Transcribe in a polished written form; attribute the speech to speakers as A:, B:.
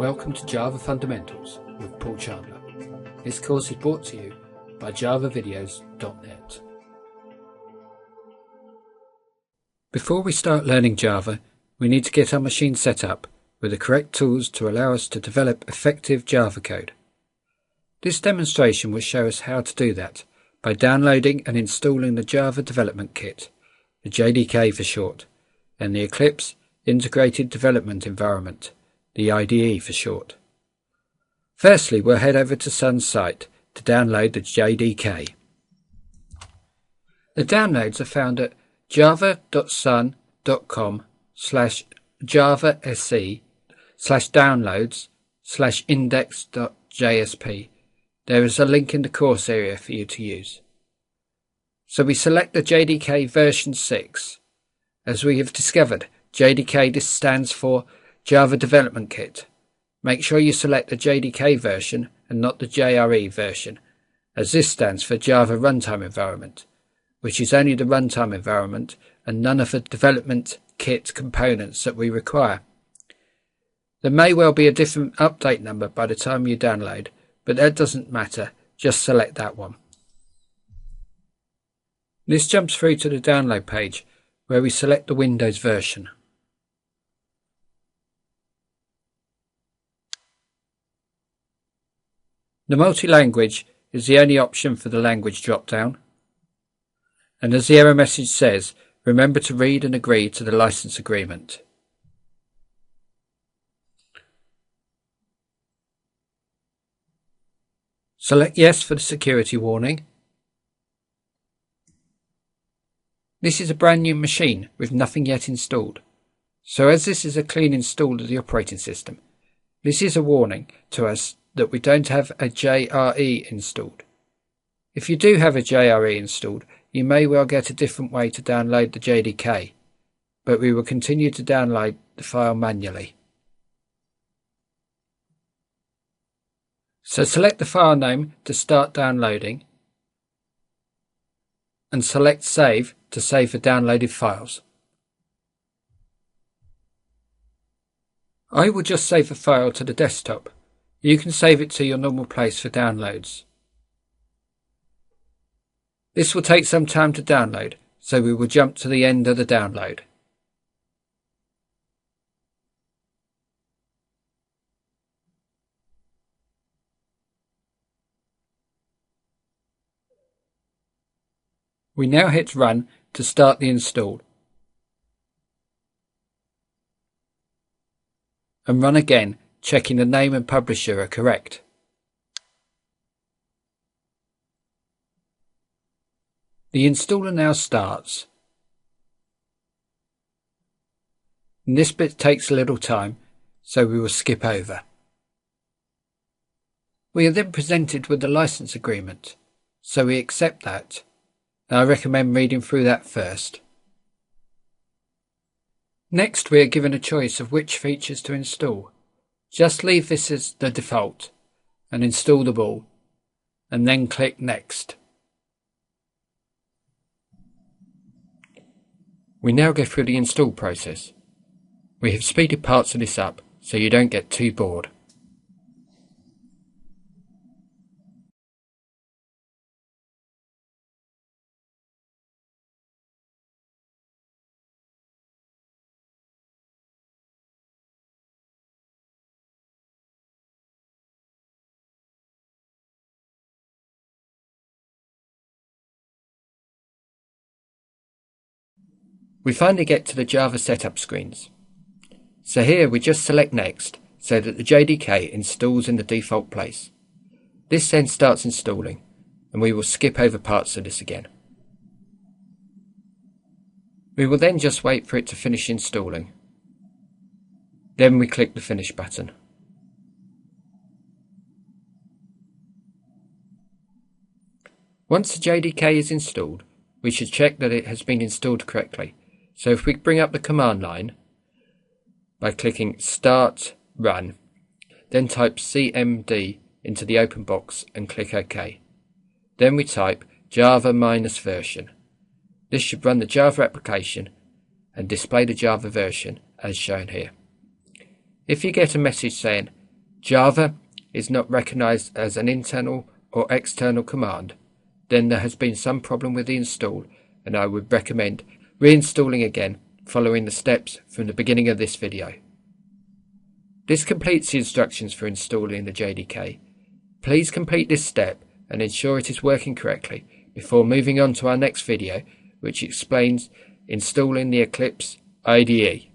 A: Welcome to Java Fundamentals with Paul Chandler. This course is brought to you by javavideos.net. Before we start learning Java, we need to get our machine set up with the correct tools to allow us to develop effective Java code. This demonstration will show us how to do that by downloading and installing the Java Development Kit, the JDK for short, and the Eclipse Integrated Development Environment, the IDE for short. Firstly, we'll head over to Sun's site to download the JDK. The downloads are found at java.sun.com/java.se/downloads/index.jsp. There is a link in the course area for you to use. So we select the JDK version 6. As we have discovered, JDK stands for Java Development Kit. Make sure you select the JDK version and not the JRE version, as this stands for Java Runtime Environment, which is only the runtime environment and none of the development kit components that we require. There may well be a different update number by the time you download, but that doesn't matter, just select that one. This jumps through to the download page where we select the Windows version. The multi-language is the only option for the language drop-down. And as the error message says, remember to read and agree to the license agreement. Select Yes for the security warning. This is a brand new machine with nothing yet installed. So as this is a clean install of the operating system, this is a warning to us that we don't have a JRE installed. If you do have a JRE installed, you may well get a different way to download the JDK, but we will continue to download the file manually. So select the file name to start downloading and select Save to save the downloaded files. I will just save the file to the desktop. You can save it to your normal place for downloads. This will take some time to download, so we will jump to the end of the download. We now hit Run to start the install. And run again, checking the name and publisher are correct. The installer now starts. And this bit takes a little time, so we will skip over. We are then presented with the license agreement, so we accept that, and I recommend reading through that first. Next, we are given a choice of which features to install. Just leave this as the default and install them all, and then click Next. We now go through the install process. We have speeded parts of this up so you don't get too bored. We finally get to the Java setup screens. So here we just select Next so that the JDK installs in the default place. This then starts installing, and we will skip over parts of this again. We will then just wait for it to finish installing. Then we click the Finish button. Once the JDK is installed, we should check that it has been installed correctly. So if we bring up the command line by clicking Start Run, then type CMD into the open box and click OK. Then we type Java-version. This should run the Java application and display the Java version as shown here. If you get a message saying Java is not recognized as an internal or external command, then there has been some problem with the install, and I would recommend reinstalling again following the steps from the beginning of this video. This completes the instructions for installing the JDK. Please complete this step and ensure it is working correctly before moving on to our next video, which explains installing the Eclipse IDE.